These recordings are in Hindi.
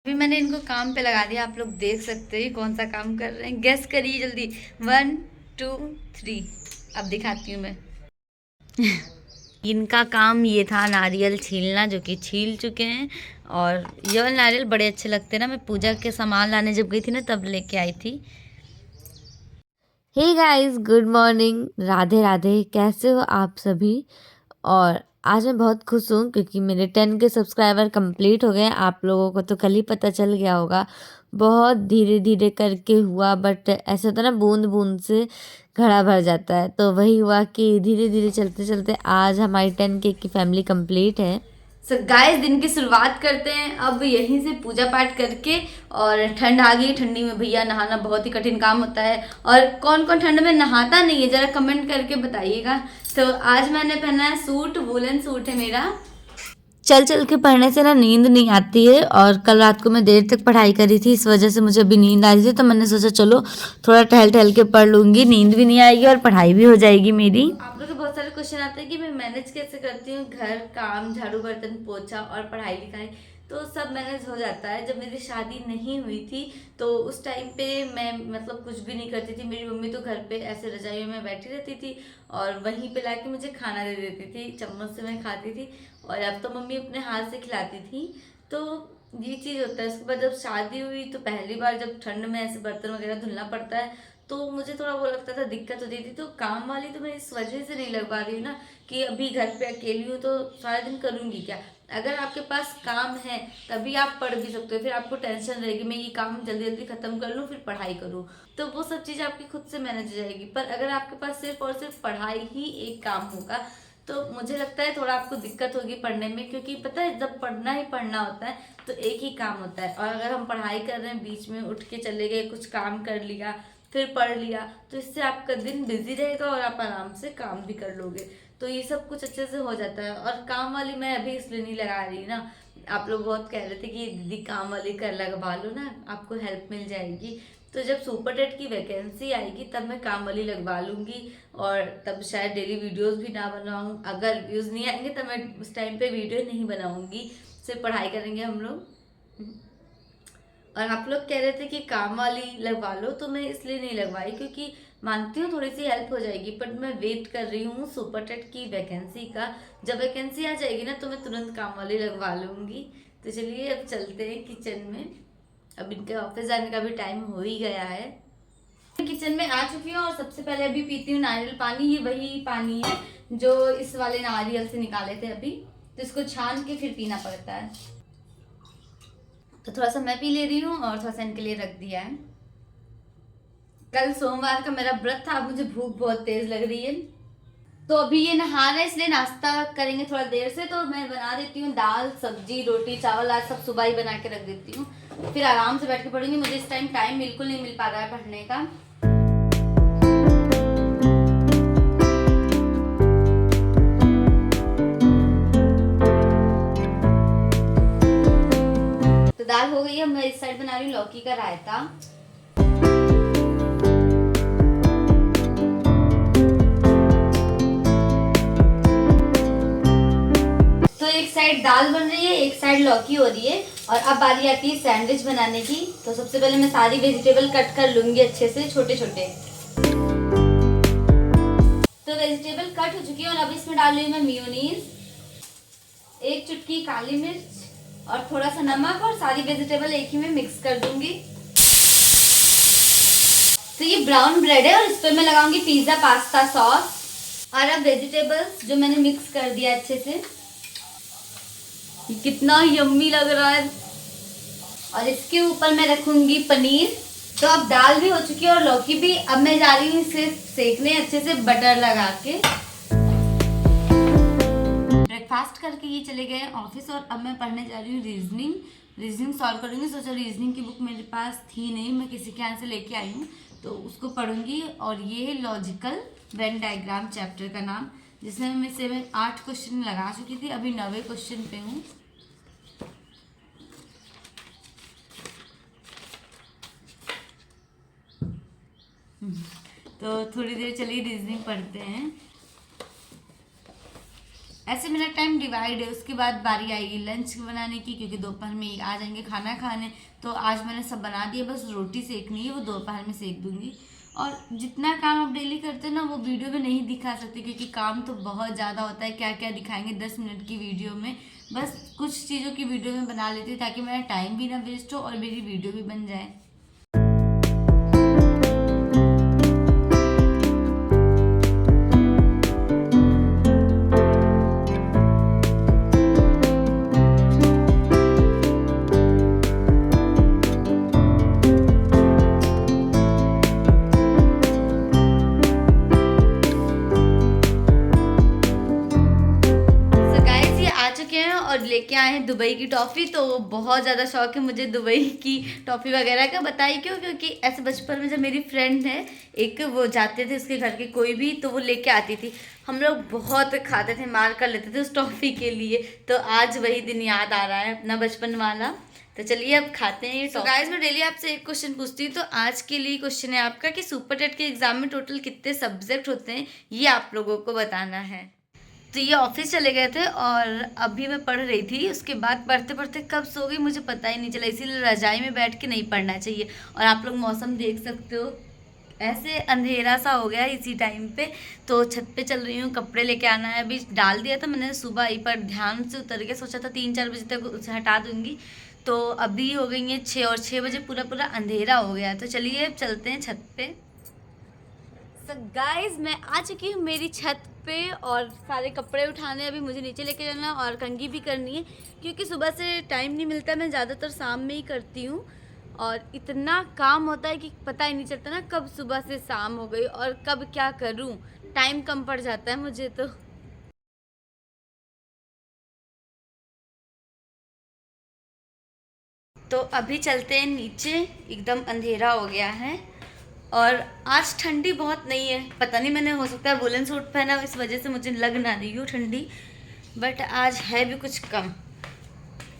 अभी मैंने इनको काम पे लगा दिया, आप लोग देख सकते हैं कौन सा काम कर रहे हैं। गेस करिए जल्दी। 1 2 3। अब दिखाती हूँ मैं। इनका काम ये था नारियल छीलना, जो कि छील चुके हैं। और ये वाले नारियल बड़े अच्छे लगते हैं ना, मैं पूजा के सामान लाने जब गई थी ना तब लेके आई थी। Hey guys, good morning, Radhe Radhe. कैसे हो आप सभी? और आज मैं बहुत खुश हूँ क्योंकि मेरे 10 के सब्सक्राइबर कंप्लीट हो गए। आप लोगों को तो कल ही पता चल गया होगा। बहुत धीरे धीरे करके हुआ, बट ऐसा होता है ना, बूंद बूंद से घड़ा भर जाता है। तो वही हुआ कि धीरे धीरे चलते चलते आज हमारी 10 की फैमिली कंप्लीट है। सो गाइस, दिन की शुरुआत करते हैं अब यहीं से पूजा पाठ करके। और ठंड आ गई, ठंडी में भैया नहाना बहुत ही कठिन काम होता है। और कौन कौन ठंड में नहाता नहीं है जरा कमेंट करके बताइएगा। तो आज मैंने पहना है सूट, वुलन सूट है मेरा। चल चल के पढ़ने से ना नींद नहीं आती है, और कल रात को मैं देर तक पढ़ाई करी थी, इस वजह से मुझे अभी नींद आ रही थी। तो मैंने सोचा चलो थोड़ा टहल टहल के पढ़ लूंगी, नींद भी नहीं आएगी और पढ़ाई भी हो जाएगी मेरी। आप लोग के बहुत सारे क्वेश्चन आते हैं कि मैं मैनेज कैसे करती हूँ घर काम, झाड़ू बर्तन पोछा और पढ़ाई लिखाई। तो सब मैनेज हो जाता है। जब मेरी शादी नहीं हुई थी तो उस टाइम पे मैं मतलब कुछ भी नहीं करती थी। मेरी मम्मी तो घर पे ऐसे रजाइयों में बैठी रहती थी और वहीं पे लाके मुझे खाना दे देती थी, चम्मच से मैं खाती थी। और अब तो मम्मी अपने हाथ से खिलाती थी। तो ये चीज़ होता है। उसके बाद जब शादी हुई तो पहली बार जब ठंड में ऐसे बर्तन वगैरह धुलना पड़ता है तो मुझे थोड़ा वो लगता था, दिक्कत होती थी। तो काम वाली तो मैं इस वजह से नहीं लगवा रही हूँ ना कि अभी घर पे अकेली हूँ तो सारा दिन करूँगी क्या। अगर आपके पास काम है तभी आप पढ़ भी सकते हो, फिर आपको टेंशन रहेगी मैं ये काम जल्दी जल्दी खत्म कर लूँ फिर पढ़ाई करूँ। तो वो सब चीज़ आपकी खुद से मैनेज हो जाएगी। पर अगर आपके पास सिर्फ और सिर्फ पढ़ाई ही एक काम होगा तो मुझे लगता है थोड़ा आपको दिक्कत होगी पढ़ने में। क्योंकि पता है जब पढ़ना ही पढ़ना होता है तो एक ही काम होता है। और अगर हम पढ़ाई कर रहे हैं बीच में उठ के चले गए, कुछ काम कर लिया फिर पढ़ लिया, तो इससे आपका दिन बिजी रहेगा और आप आराम से काम भी कर लोगे। तो ये सब कुछ अच्छे से हो जाता है। और काम वाली मैं अभी इसलिए नहीं लगा रही ना, आप लोग बहुत कह रहे थे कि दीदी काम वाली कर लगवा लो ना, आपको हेल्प मिल जाएगी। तो जब सुपर टेट की वैकेंसी आएगी तब मैं काम वाली लगवा लूंगी। और तब शायद डेली वीडियोस भी ना बनाऊं। अगर व्यूज नहीं आएंगे तब मैं उस टाइम पे वीडियो नहीं बनाऊंगी, सिर्फ पढ़ाई करेंगे हम लोग। और आप लोग कह रहे थे कि काम वाली लगवा लो, तो मैं इसलिए नहीं लगवाई क्योंकि मानती हूँ थोड़ी सी हेल्प हो जाएगी। बट मैं वेट कर रही हूँ सुपर टेट की वैकेंसी का। जब वैकेंसी आ जाएगी ना तो मैं तुरंत काम वाली लगवा लूंगी। तो चलिए अब चलते हैं किचन में। अब इनके ऑफिस जाने का भी टाइम हो ही गया है। किचन में आ चुकी हूँ और सबसे पहले अभी पीती हूँ नारियल पानी। ये वही पानी है जो इस वाले नारियल से निकाले थे अभी, तो इसको छान के फिर पीना पड़ता है। तो थोड़ा सा मैं पी ले रही हूँ और थोड़ा सा इनके लिए रख दिया है। कल सोमवार का मेरा व्रत था, अब मुझे भूख बहुत तेज लग रही है। तो अभी ये नहा रहे इसलिए नाश्ता करेंगे थोड़ा देर से। तो मैं बना देती हूँ दाल सब्जी रोटी चावल, आज सब सुबह ही बना के रख देती हूँ, फिर आराम से बैठ के पढ़ूंगी। मुझे इस टाइम टाइम बिल्कुल नहीं मिल पा रहा है पढ़ने का। तो दाल हो गई है, मैं इस साइड बना रही हूँ लौकी का रायता। तो एक साइड दाल बन रही है, एक साइड लौकी हो रही है। और अब बारी आती है सैंडविच बनाने की। तो सबसे पहले मैं सारी वेजिटेबल कट कर लूंगी अच्छे से छोटे छोटे। तो वेजिटेबल कट हो चुकी है और अब इसमें डाल रही हूँ मैं मेयोनीज, एक चुटकी काली मिर्च और थोड़ा सा नमक, और सारी वेजिटेबल एक ही में मिक्स कर दूंगी। तो ये ब्राउन ब्रेड है और इस पर मैं लगाऊंगी पिज्जा पास्ता सॉस। और अब वेजिटेबल्स जो मैंने मिक्स कर दिया अच्छे से, ये कितना यम्मी लग रहा है। और इसके ऊपर मैं रखूंगी पनीर। तो अब दाल भी हो चुकी है और लौकी भी। अब मैं जा रही हूँ इसे सेकने अच्छे से बटर लगा के। ब्रेकफास्ट करके ये चले गए ऑफिस और अब मैं पढ़ने जा रही हूँ रीजनिंग सॉल्व करूंगी। सोचा रीजनिंग की बुक मेरे पास थी नहीं, मैं किसी के यहाँ से लेके आई हूँ तो उसको पढ़ूंगी। और ये लॉजिकल वेन डायग्राम चैप्टर का नाम, जिसमें मैं 8 क्वेश्चन लगा चुकी थी, अभी 9वें क्वेश्चन पे हूँ। तो थोड़ी देर चलिए रीजनिंग पढ़ते हैं। ऐसे मेरा टाइम डिवाइड है। उसके बाद बारी आएगी लंच बनाने की, क्योंकि दोपहर में आ जाएंगे खाना खाने। तो आज मैंने सब बना दिया, बस रोटी सेकनी है, वो दोपहर में सेक दूंगी। और जितना काम आप डेली करते हैं ना, वो वीडियो में नहीं दिखा सकते, क्योंकि काम तो बहुत ज़्यादा होता है। क्या क्या दिखाएंगे 10 मिनट की वीडियो में। बस कुछ चीज़ों की वीडियो में बना लेती हूँ, ताकि मेरा टाइम भी ना वेस्ट हो और मेरी वीडियो भी बन जाए। और लेके आए हैं दुबई की टॉफ़ी। तो बहुत ज़्यादा शौक है मुझे दुबई की टॉफ़ी वगैरह का। बताइए क्यों? क्योंकि ऐसे बचपन में जब मेरी फ्रेंड है एक, वो जाते थे उसके घर के कोई भी, तो वो लेके आती थी। हम लोग बहुत खाते थे, मार कर लेते थे उस टॉफ़ी के लिए। तो आज वही दिन याद आ रहा है अपना बचपन वाला। तो चलिए अब खाते हैं। तो गाइस, मैं डेली आपसे एक क्वेश्चन पूछती हूँ। तो आज के लिए क्वेश्चन है आपका कि सुपर टेट के एग्जाम में टोटल कितने सब्जेक्ट होते हैं, ये आप लोगों को बताना है। तो ये ऑफिस चले गए थे और अभी मैं पढ़ रही थी। उसके बाद पढ़ते पढ़ते कब सो गई मुझे पता ही नहीं चला। इसीलिए रजाई में बैठ के नहीं पढ़ना चाहिए। और आप लोग मौसम देख सकते हो, ऐसे अंधेरा सा हो गया इसी टाइम पे। तो छत पे चल रही हूँ, कपड़े लेके आना है। अभी डाल दिया था मैंने सुबह ही, पर ध्यान से उतर के सोचा था 3-4 बजे तक उसे हटा दूंगी। तो अभी हो गई है 6 और 6 बजे पूरा पूरा अंधेरा हो गया। तो चलिए अब चलते हैं छत पे। सो गाइस, मैं आ चुकी हूँ मेरी छत पे और सारे कपड़े उठाने अभी मुझे नीचे लेके जाना और कंघी भी करनी है, क्योंकि सुबह से टाइम नहीं मिलता। मैं ज़्यादातर शाम में ही करती हूँ और इतना काम होता है कि पता ही नहीं चलता ना कब सुबह से शाम हो गई और कब क्या करूँ। टाइम कम पड़ जाता है मुझे तो अभी चलते हैं नीचे, एकदम अंधेरा हो गया है। और आज ठंडी बहुत नहीं है, पता नहीं, मैंने हो सकता है वुलन सूट पहना, इस वजह से मुझे लग ना रही हो ठंडी। बट आज है भी कुछ कम।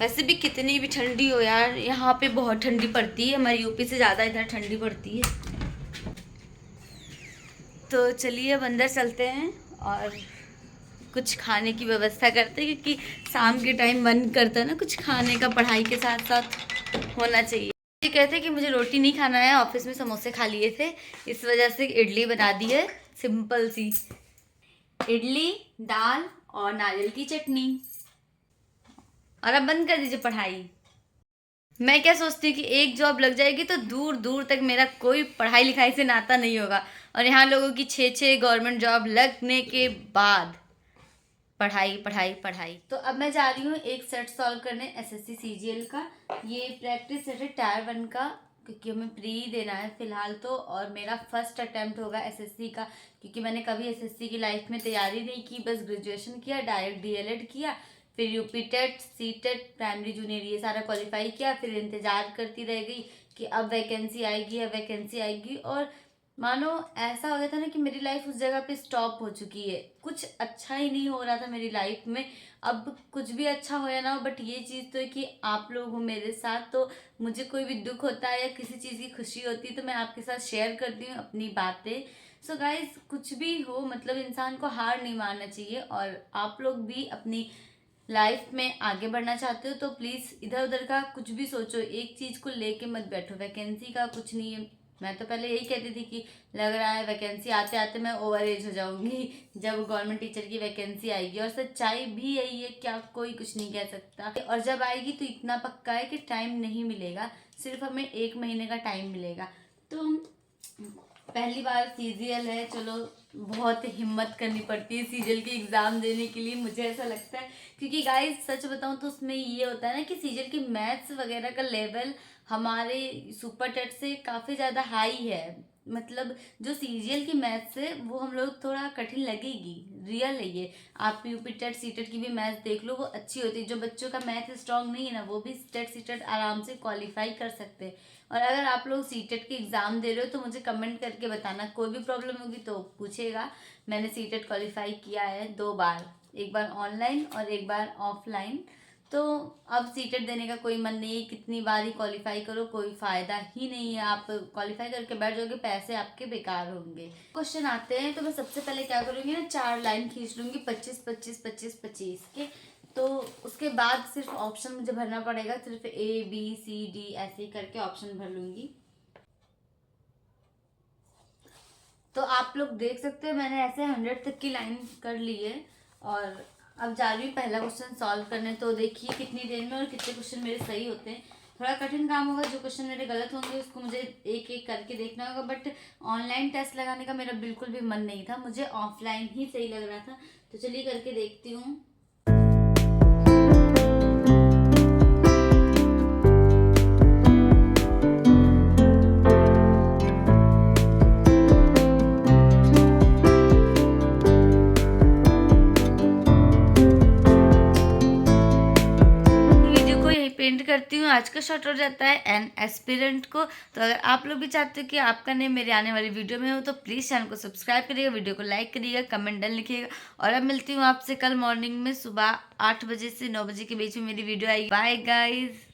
वैसे भी कितनी भी ठंडी हो यार, यहाँ पे बहुत ठंडी पड़ती है। हमारी यूपी से ज़्यादा इधर ठंडी पड़ती है। तो चलिए अब अंदर चलते हैं और कुछ खाने की व्यवस्था करते हैं, क्योंकि शाम के टाइम मन करता है ना कुछ खाने का, पढ़ाई के साथ साथ होना चाहिए। ये कहते हैं कि मुझे रोटी नहीं खाना है, ऑफिस में समोसे खा लिए थे, इस वजह से इडली बना दी है सिंपल सी। इडली, दाल और नारियल की चटनी। और अब बंद कर दीजिए पढ़ाई। मैं क्या सोचती हूँ कि एक जॉब लग जाएगी तो दूर दूर तक मेरा कोई पढ़ाई लिखाई से नाता नहीं होगा। और यहाँ लोगों की 6-6 गवर्नमेंट जॉब लगने के बाद पढ़ाई पढ़ाई पढ़ाई। तो अब मैं जा रही हूँ एक सेट सॉल्व करने एसएससी सीजीएल का। ये प्रैक्टिस सेट है टायर 1 का, क्योंकि हमें प्री देना है फिलहाल तो। और मेरा फर्स्ट अटेम्प्ट होगा एसएससी का, क्योंकि मैंने कभी एसएससी की लाइफ में तैयारी नहीं की, बस ग्रेजुएशन किया, डायरेक्ट डीएलएड किया, फिर UP TET, C TET, primary junior ये सारा क्वालिफाई किया। फिर इंतजार करती रह गई कि अब वैकेंसी आएगी, अब वैकेंसी आएगी। और मानो ऐसा हो गया था ना कि मेरी लाइफ उस जगह पे स्टॉप हो चुकी है। कुछ अच्छा ही नहीं हो रहा था मेरी लाइफ में। अब कुछ भी अच्छा हो या ना हो, बट ये चीज़ तो है कि आप लोग हो मेरे साथ। तो मुझे कोई भी दुख होता है या किसी चीज़ की खुशी होती है तो मैं आपके साथ शेयर करती हूँ अपनी बातें। सो गाइज, कुछ भी हो मतलब इंसान को हार नहीं मानना चाहिए। और आप लोग भी अपनी लाइफ में आगे बढ़ना चाहते हो तो प्लीज़ इधर उधर का कुछ भी सोचो, एक चीज़ को लेके मत बैठो। वैकेंसी का कुछ नहीं है। मैं तो पहले यही कहती थी कि लग रहा है वैकेंसी आते आते मैं ओवर एज हो जाऊंगी जब गवर्नमेंट टीचर की वैकेंसी आएगी। और सच्चाई भी यही है, क्या कोई कुछ नहीं कह सकता। और जब आएगी तो इतना पक्का है कि टाइम नहीं मिलेगा, सिर्फ हमें 1 महीने का टाइम मिलेगा। तो पहली बार सीजीएल है, चलो बहुत हिम्मत करनी पड़ती है सीजीएल के एग्ज़ाम देने के लिए, मुझे ऐसा लगता है। क्योंकि गाइस सच बताऊं तो उसमें ये होता है ना कि सीजीएल की मैथ्स वगैरह का लेवल हमारे सुपर टेट से काफ़ी ज़्यादा हाई है। मतलब जो सीजीएल की मैथ्स है वो हम लोग थोड़ा कठिन लगेगी, रियल है ये। आप यूपी टेट सी टेट की भी मैथ्स देख लो, वो अच्छी होती है। जो बच्चों का मैथ स्ट्रांग नहीं है ना, वो भी टेट सी टेट आराम से क्वालिफाई कर सकते हैं। और अगर आप लोग सीटेट की एग्ज़ाम दे रहे हो तो मुझे कमेंट करके बताना, कोई भी प्रॉब्लम होगी तो पूछेगा। मैंने सीटेट क्वालिफाई किया है 2 बार, एक बार ऑनलाइन और एक बार ऑफलाइन। तो अब सीटेट देने का कोई मन नहीं है, कितनी बार ही क्वालिफाई करो कोई फायदा ही नहीं है, आप क्वालिफाई करके बैठ जाओगे, पैसे आपके बेकार होंगे। क्वेश्चन आते हैं तो मैं सबसे पहले क्या करूँगी ना, 4 लाइन खींच लूँगी 25 25 25 25 के। तो उसके बाद सिर्फ ऑप्शन मुझे भरना पड़ेगा, सिर्फ ABCD ऐसे ही करके ऑप्शन भर लूँगी। तो आप लोग देख सकते हो मैंने ऐसे 100 तक की लाइन कर ली है। और अब जा रही हूँ पहला क्वेश्चन सॉल्व करने। तो देखिए कितनी देर में और कितने क्वेश्चन मेरे सही होते हैं। थोड़ा कठिन काम होगा, जो क्वेश्चन मेरे गलत होंगे उसको मुझे एक एक करके देखना होगा। बट ऑनलाइन टेस्ट लगाने का मेरा बिल्कुल भी मन नहीं था, मुझे ऑफलाइन ही सही लग रहा था। तो चलिए करके देखती हूँ। वीडियो को यही पेंट करती हूँ। आज का शॉर्ट हो जाता है एन एस्पिरेंट को। तो अगर आप लोग भी चाहते हो कि आपका नेम मेरे आने वाली वीडियो में हो तो प्लीज़ चैनल को सब्सक्राइब करिएगा, वीडियो को लाइक करिएगा, कमेंट डन लिखिएगा। और अब मिलती हूँ आपसे कल मॉर्निंग में, सुबह 8 बजे से 9 बजे के बीच में मेरी वीडियो आएगी। Bye guys.